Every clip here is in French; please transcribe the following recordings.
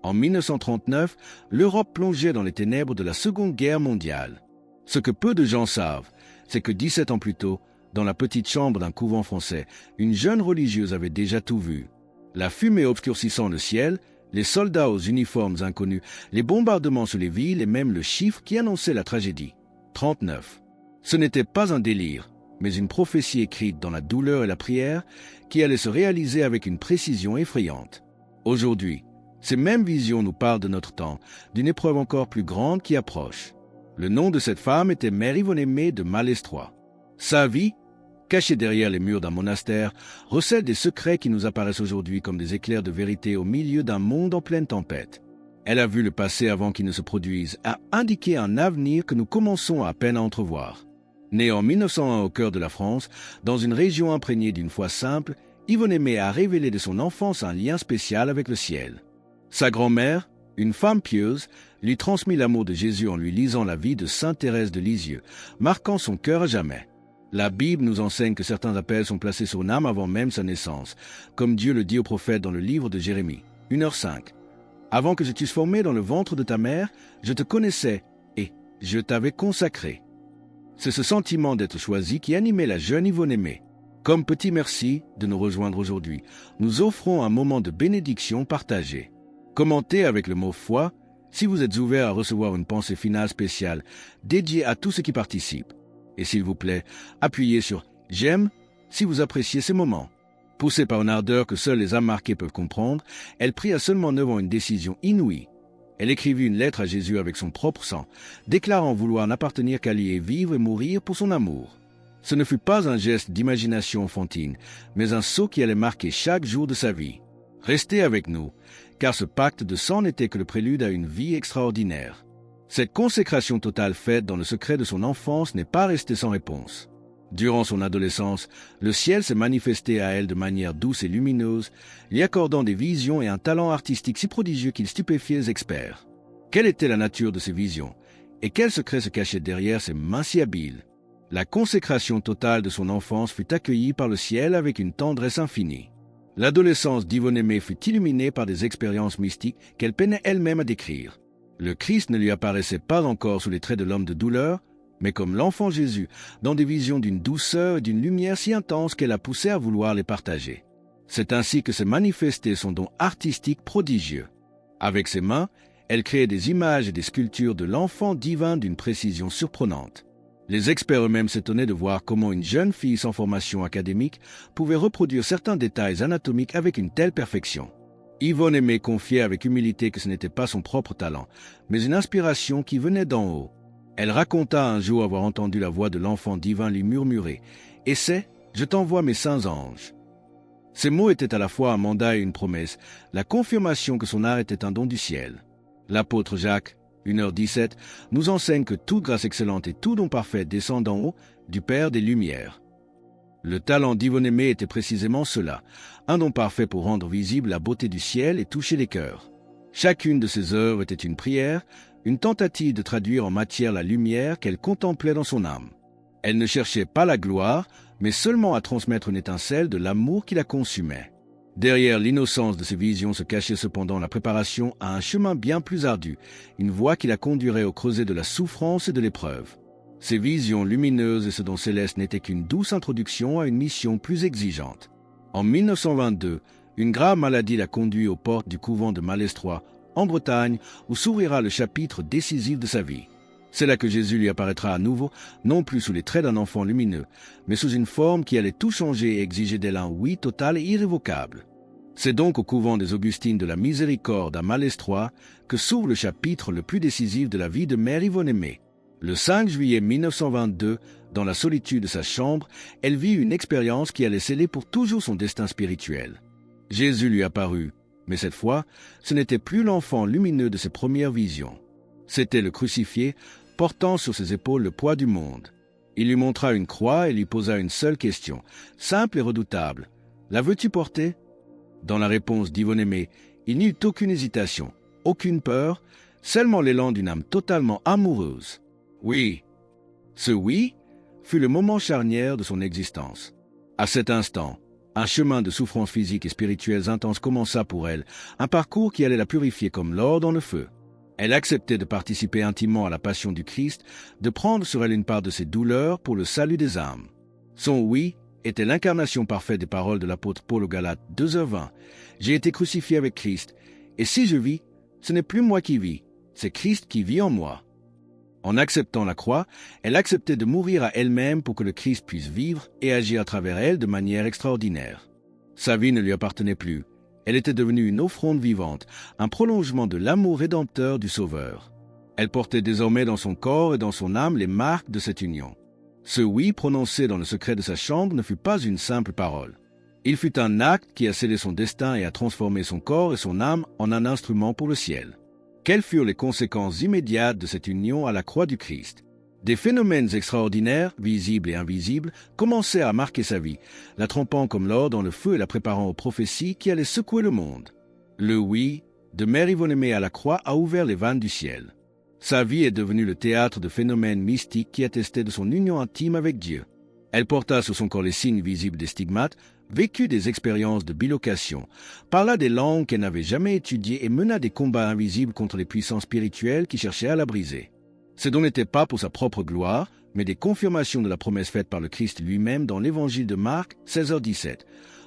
En 1939, l'Europe plongeait dans les ténèbres de la Seconde Guerre mondiale. Ce que peu de gens savent, c'est que 17 ans plus tôt, dans la petite chambre d'un couvent français, une jeune religieuse avait déjà tout vu. La fumée obscurcissant le ciel, les soldats aux uniformes inconnus, les bombardements sur les villes et même le chiffre qui annonçait la tragédie. 39. Ce n'était pas un délire, mais une prophétie écrite dans la douleur et la prière qui allait se réaliser avec une précision effrayante. Aujourd'hui, ces mêmes visions nous parlent de notre temps, d'une épreuve encore plus grande qui approche. Le nom de cette femme était Mère Yvonne-Aimée de Malestroit. Sa vie, cachée derrière les murs d'un monastère, recèle des secrets qui nous apparaissent aujourd'hui comme des éclairs de vérité au milieu d'un monde en pleine tempête. Elle a vu le passé avant qu'il ne se produise, a indiqué un avenir que nous commençons à peine à entrevoir. Née en 1901 au cœur de la France, dans une région imprégnée d'une foi simple, Yvonne-Aimée a révélé de son enfance un lien spécial avec le ciel. Sa grand-mère, une femme pieuse, lui transmit l'amour de Jésus en lui lisant la vie de sainte Thérèse de Lisieux, marquant son cœur à jamais. La Bible nous enseigne que certains appels sont placés sur l'âme avant même sa naissance, comme Dieu le dit au prophète dans le livre de Jérémie, 1h05. Avant que je t'eusse formé dans le ventre de ta mère, je te connaissais et je t'avais consacré. C'est ce sentiment d'être choisi qui animait la jeune Yvonne-Aimée. Comme petit merci de nous rejoindre aujourd'hui, nous offrons un moment de bénédiction partagée. Commentez avec le mot foi si vous êtes ouvert à recevoir une pensée finale spéciale dédiée à tous ceux qui participent. Et s'il vous plaît, appuyez sur « J'aime » si vous appréciez ces moments. Poussée par une ardeur que seuls les âmes marquées peuvent comprendre, elle prit à seulement 9 ans une décision inouïe. Elle écrivit une lettre à Jésus avec son propre sang, déclarant vouloir n'appartenir qu'à lui et vivre et mourir pour son amour. Ce ne fut pas un geste d'imagination enfantine, mais un saut qui allait marquer chaque jour de sa vie. Restez avec nous, car ce pacte de sang n'était que le prélude à une vie extraordinaire. Cette consécration totale faite dans le secret de son enfance n'est pas restée sans réponse. Durant son adolescence, le ciel s'est manifesté à elle de manière douce et lumineuse, lui accordant des visions et un talent artistique si prodigieux qu'il stupéfiait les experts. Quelle était la nature de ces visions? Et quel secret se cachait derrière ces mains si habiles? La consécration totale de son enfance fut accueillie par le ciel avec une tendresse infinie. L'adolescence d'Yvonne-Aimée fut illuminée par des expériences mystiques qu'elle peinait elle-même à décrire. Le Christ ne lui apparaissait pas encore sous les traits de l'homme de douleur, mais comme l'enfant Jésus, dans des visions d'une douceur et d'une lumière si intense qu'elle a poussé à vouloir les partager. C'est ainsi que s'est manifesté son don artistique prodigieux. Avec ses mains, elle créait des images et des sculptures de l'enfant divin d'une précision surprenante. Les experts eux-mêmes s'étonnaient de voir comment une jeune fille sans formation académique pouvait reproduire certains détails anatomiques avec une telle perfection. Yvonne-Aimée confiait avec humilité que ce n'était pas son propre talent, mais une inspiration qui venait d'en haut. Elle raconta un jour avoir entendu la voix de l'enfant divin lui murmurer « Essaie, je t'envoie mes saints anges ». Ces mots étaient à la fois un mandat et une promesse, la confirmation que son art était un don du ciel. L'apôtre Jacques, 1h17, nous enseigne que toute grâce excellente et tout don parfait descend d'en haut, du Père des Lumières. Le talent d'Yvonne-Aimée était précisément cela, un don parfait pour rendre visible la beauté du ciel et toucher les cœurs. Chacune de ses œuvres était une prière, une tentative de traduire en matière la lumière qu'elle contemplait dans son âme. Elle ne cherchait pas la gloire, mais seulement à transmettre une étincelle de l'amour qui la consumait. Derrière l'innocence de ses visions se cachait cependant la préparation à un chemin bien plus ardu, une voie qui la conduirait au creuset de la souffrance et de l'épreuve. Ces visions lumineuses et ce don céleste n'étaient qu'une douce introduction à une mission plus exigeante. En 1922, une grave maladie la conduit aux portes du couvent de Malestroit, en Bretagne, où s'ouvrira le chapitre décisif de sa vie. C'est là que Jésus lui apparaîtra à nouveau, non plus sous les traits d'un enfant lumineux, mais sous une forme qui allait tout changer et exiger d'elle un oui total et irrévocable. C'est donc au couvent des Augustines de la Miséricorde à Malestroit que s'ouvre le chapitre le plus décisif de la vie de Mère Yvonne-Aimée. Le 5 juillet 1922, dans la solitude de sa chambre, elle vit une expérience qui allait sceller pour toujours son destin spirituel. Jésus lui apparut, mais cette fois, ce n'était plus l'enfant lumineux de ses premières visions. C'était le crucifié, portant sur ses épaules le poids du monde. Il lui montra une croix et lui posa une seule question, simple et redoutable. « La veux-tu porter ?» Dans la réponse d'Yvonne-Aimée, il n'y eut aucune hésitation, aucune peur, seulement l'élan d'une âme totalement amoureuse. Oui. Ce oui fut le moment charnière de son existence. À cet instant, Un chemin de souffrances physiques et spirituelles intenses commença pour elle, un parcours qui allait la purifier comme l'or dans le feu. Elle acceptait de participer intimement à la passion du Christ, de prendre sur elle une part de ses douleurs pour le salut des âmes. Son oui était l'incarnation parfaite des paroles de l'apôtre Paul aux Galates 2h20. J'ai été crucifié avec Christ, et si je vis, ce n'est plus moi qui vis, c'est Christ qui vit en moi. En acceptant la croix, elle acceptait de mourir à elle-même pour que le Christ puisse vivre et agir à travers elle de manière extraordinaire. Sa vie ne lui appartenait plus. Elle était devenue une offrande vivante, un prolongement de l'amour rédempteur du Sauveur. Elle portait désormais dans son corps et dans son âme les marques de cette union. Ce oui prononcé dans le secret de sa chambre ne fut pas une simple parole. Il fut un acte qui a scellé son destin et a transformé son corps et son âme en un instrument pour le ciel. Quelles furent les conséquences immédiates de cette union à la croix du Christ? Des phénomènes extraordinaires, visibles et invisibles, commencèrent à marquer sa vie, la trempant comme l'or dans le feu et la préparant aux prophéties qui allaient secouer le monde. Le oui de Mère Yvonne-Aimée à la croix a ouvert les vannes du ciel. Sa vie est devenue le théâtre de phénomènes mystiques qui attestaient de son union intime avec Dieu. Elle porta sur son corps les signes visibles des stigmates, vécut des expériences de bilocation, parla des langues qu'elle n'avait jamais étudiées et mena des combats invisibles contre les puissances spirituelles qui cherchaient à la briser. Ce dont n'était pas pour sa propre gloire, mais des confirmations de la promesse faite par le Christ lui-même dans l'évangile de Marc 16h17.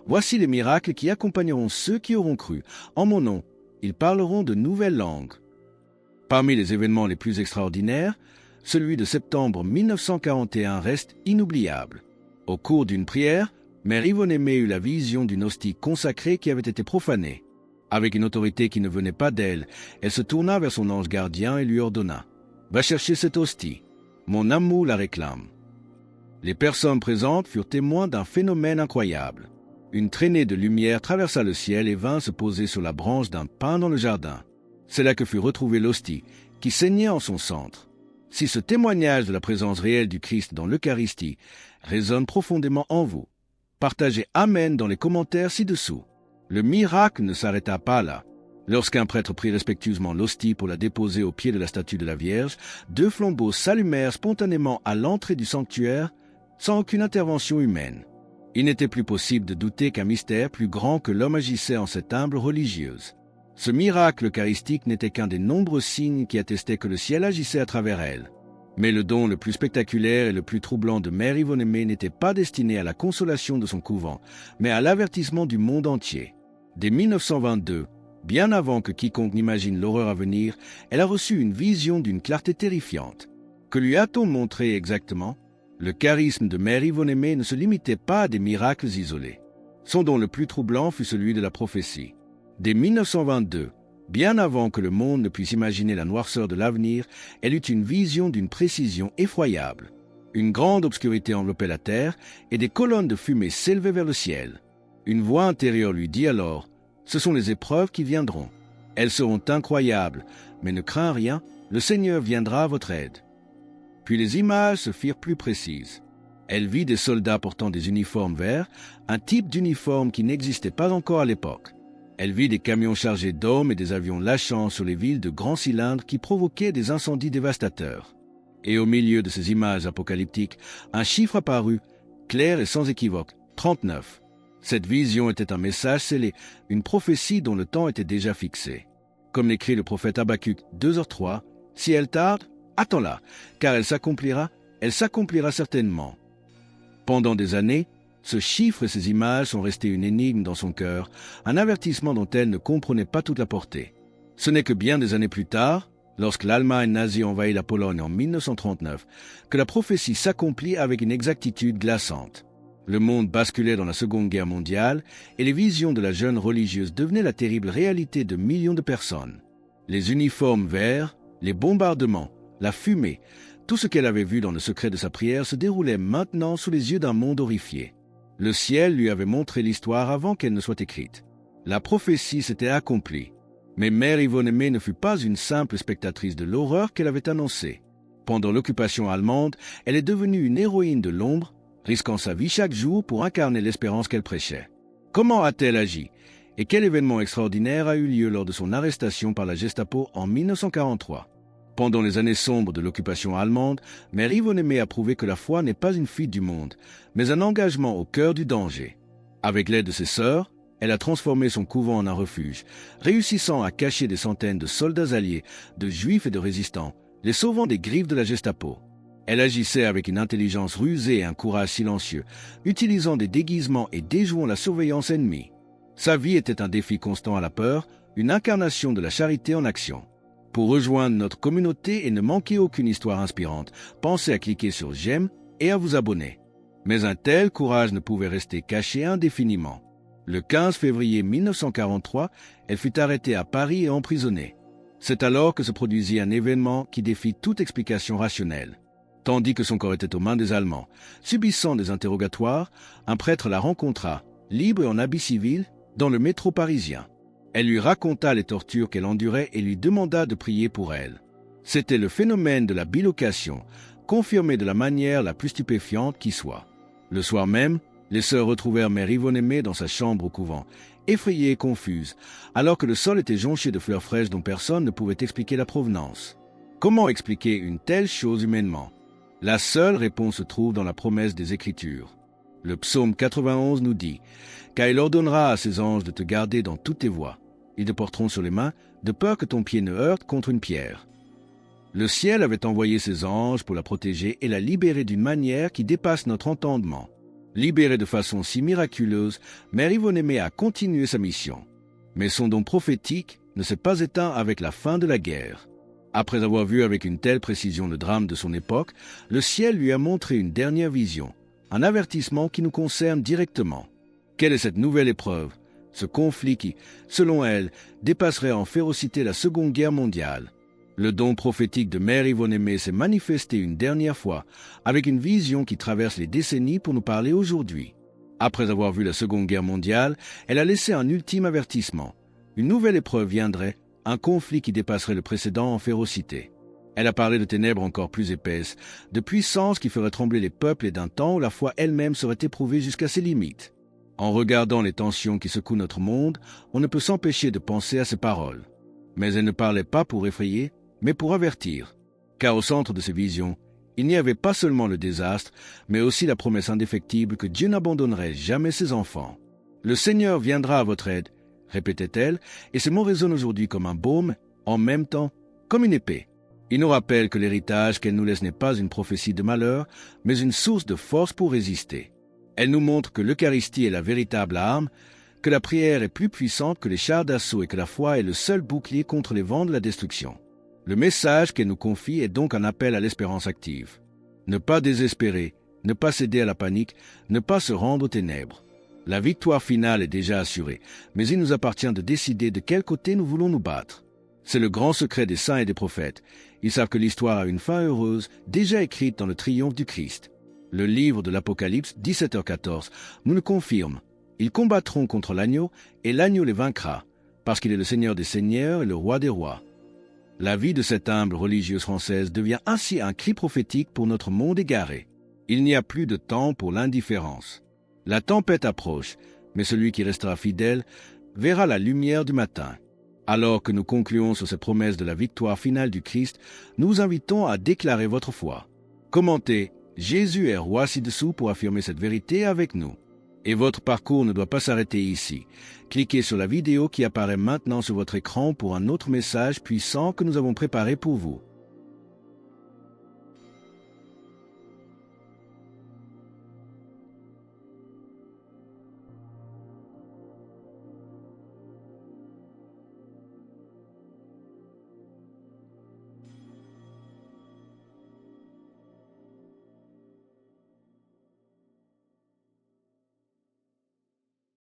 Voici les miracles qui accompagneront ceux qui auront cru. En mon nom, ils parleront de nouvelles langues. Parmi les événements les plus extraordinaires, celui de septembre 1941 reste inoubliable. Au cours d'une prière, Mère Yvonne-Aimée eut la vision d'une hostie consacrée qui avait été profanée. Avec une autorité qui ne venait pas d'elle, elle se tourna vers son ange gardien et lui ordonna « Va chercher cette hostie. Mon amour la réclame. » Les personnes présentes furent témoins d'un phénomène incroyable. Une traînée de lumière traversa le ciel et vint se poser sur la branche d'un pin dans le jardin. C'est là que fut retrouvée l'hostie, qui saignait en son centre. Si ce témoignage de la présence réelle du Christ dans l'Eucharistie résonne profondément en vous, partagez Amen dans les commentaires ci-dessous. Le miracle ne s'arrêta pas là. Lorsqu'un prêtre prit respectueusement l'hostie pour la déposer au pied de la statue de la Vierge, 2 flambeaux s'allumèrent spontanément à l'entrée du sanctuaire sans aucune intervention humaine. Il n'était plus possible de douter qu'un mystère plus grand que l'homme agissait en cette humble religieuse. Ce miracle eucharistique n'était qu'un des nombreux signes qui attestaient que le ciel agissait à travers elle. Mais le don le plus spectaculaire et le plus troublant de Mère Yvonne-Aimée n'était pas destiné à la consolation de son couvent, mais à l'avertissement du monde entier. Dès 1922, bien avant que quiconque n'imagine l'horreur à venir, elle a reçu une vision d'une clarté terrifiante. Que lui a-t-on montré exactement? Le charisme de Mère Yvonne-Aimée ne se limitait pas à des miracles isolés. Son don le plus troublant fut celui de la prophétie. Dès 1922, bien avant que le monde ne puisse imaginer la noirceur de l'avenir, elle eut une vision d'une précision effroyable. Une grande obscurité enveloppait la terre et des colonnes de fumée s'élevaient vers le ciel. Une voix intérieure lui dit alors « Ce sont les épreuves qui viendront. Elles seront incroyables, mais ne crains rien, le Seigneur viendra à votre aide. » Puis les images se firent plus précises. Elle vit des soldats portant des uniformes verts, un type d'uniforme qui n'existait pas encore à l'époque. Elle vit des camions chargés d'hommes et des avions lâchant sur les villes de grands cylindres qui provoquaient des incendies dévastateurs. Et au milieu de ces images apocalyptiques, un chiffre apparut, clair et sans équivoque, 39. Cette vision était un message scellé, une prophétie dont le temps était déjà fixé. Comme l'écrit le prophète Habacuc 2h3, « Si elle tarde, attends-la, car elle s'accomplira certainement. » Pendant des années, ce chiffre et ces images sont restés une énigme dans son cœur, un avertissement dont elle ne comprenait pas toute la portée. Ce n'est que bien des années plus tard, lorsque l'Allemagne nazie envahit la Pologne en 1939, que la prophétie s'accomplit avec une exactitude glaçante. Le monde basculait dans la Seconde Guerre mondiale et les visions de la jeune religieuse devenaient la terrible réalité de millions de personnes. Les uniformes verts, les bombardements, la fumée, tout ce qu'elle avait vu dans le secret de sa prière se déroulait maintenant sous les yeux d'un monde horrifié. Le ciel lui avait montré l'histoire avant qu'elle ne soit écrite. La prophétie s'était accomplie. Mais Mère Yvonne-Aimée ne fut pas une simple spectatrice de l'horreur qu'elle avait annoncée. Pendant l'occupation allemande, elle est devenue une héroïne de l'ombre, risquant sa vie chaque jour pour incarner l'espérance qu'elle prêchait. Comment a-t-elle agi? Et quel événement extraordinaire a eu lieu lors de son arrestation par la Gestapo en 1943? Pendant les années sombres de l'occupation allemande, Mère Yvonne-Aimée a prouvé que la foi n'est pas une fuite du monde, mais un engagement au cœur du danger. Avec l'aide de ses sœurs, elle a transformé son couvent en un refuge, réussissant à cacher des centaines de soldats alliés, de juifs et de résistants, les sauvant des griffes de la Gestapo. Elle agissait avec une intelligence rusée et un courage silencieux, utilisant des déguisements et déjouant la surveillance ennemie. Sa vie était un défi constant à la peur, une incarnation de la charité en action. Pour rejoindre notre communauté et ne manquer aucune histoire inspirante, pensez à cliquer sur j'aime et à vous abonner. Mais un tel courage ne pouvait rester caché indéfiniment. Le 15 février 1943, elle fut arrêtée à Paris et emprisonnée. C'est alors que se produisit un événement qui défie toute explication rationnelle. Tandis que son corps était aux mains des Allemands, subissant des interrogatoires, un prêtre la rencontra, libre et en habit civil, dans le métro parisien. Elle lui raconta les tortures qu'elle endurait et lui demanda de prier pour elle. C'était le phénomène de la bilocation, confirmé de la manière la plus stupéfiante qui soit. Le soir même, les sœurs retrouvèrent mère Yvonne Aimée dans sa chambre au couvent, effrayée et confuse, alors que le sol était jonché de fleurs fraîches dont personne ne pouvait expliquer la provenance. Comment expliquer une telle chose humainement? La seule réponse se trouve dans la promesse des Écritures. Le psaume 91 nous dit « Car il ordonnera à ses anges de te garder dans toutes tes voies. Ils te porteront sur les mains, de peur que ton pied ne heurte contre une pierre. » Le ciel avait envoyé ses anges pour la protéger et la libérer d'une manière qui dépasse notre entendement. Libérée de façon si miraculeuse, mère Yvonne Aimée a continué sa mission. Mais son don prophétique ne s'est pas éteint avec la fin de la guerre. Après avoir vu avec une telle précision le drame de son époque, le ciel lui a montré une dernière vision, un avertissement qui nous concerne directement. Quelle est cette nouvelle épreuve, ce conflit qui, selon elle, dépasserait en férocité la Seconde Guerre mondiale? Le don prophétique de mère Yvonne Aimée s'est manifesté une dernière fois, avec une vision qui traverse les décennies pour nous parler aujourd'hui. Après avoir vu la Seconde Guerre mondiale, elle a laissé un ultime avertissement. Une nouvelle épreuve viendrait, un conflit qui dépasserait le précédent en férocité. Elle a parlé de ténèbres encore plus épaisses, de puissances qui feraient trembler les peuples et d'un temps où la foi elle-même serait éprouvée jusqu'à ses limites. En regardant les tensions qui secouent notre monde, on ne peut s'empêcher de penser à ces paroles. Mais elle ne parlait pas pour effrayer, mais pour avertir. Car au centre de ces visions, il n'y avait pas seulement le désastre, mais aussi la promesse indéfectible que Dieu n'abandonnerait jamais ses enfants. Le Seigneur viendra à votre aide, répétait-elle, et ces mots résonnent aujourd'hui comme un baume, en même temps comme une épée. Il nous rappelle que l'héritage qu'elle nous laisse n'est pas une prophétie de malheur, mais une source de force pour résister. Elle nous montre que l'Eucharistie est la véritable arme, que la prière est plus puissante que les chars d'assaut et que la foi est le seul bouclier contre les vents de la destruction. Le message qu'elle nous confie est donc un appel à l'espérance active. Ne pas désespérer, ne pas céder à la panique, ne pas se rendre aux ténèbres. La victoire finale est déjà assurée, mais il nous appartient de décider de quel côté nous voulons nous battre. C'est le grand secret des saints et des prophètes. Ils savent que l'histoire a une fin heureuse, déjà écrite dans le triomphe du Christ. Le livre de l'Apocalypse, 17h14, nous le confirme. Ils combattront contre l'agneau, et l'agneau les vaincra, parce qu'il est le Seigneur des seigneurs et le Roi des rois. La vie de cette humble religieuse française devient ainsi un cri prophétique pour notre monde égaré. Il n'y a plus de temps pour l'indifférence. La tempête approche, mais celui qui restera fidèle verra la lumière du matin. Alors que nous concluons sur cette promesse de la victoire finale du Christ, nous vous invitons à déclarer votre foi. Commentez « Jésus est roi ci-dessous » pour affirmer cette vérité avec nous. Et votre parcours ne doit pas s'arrêter ici. Cliquez sur la vidéo qui apparaît maintenant sur votre écran pour un autre message puissant que nous avons préparé pour vous.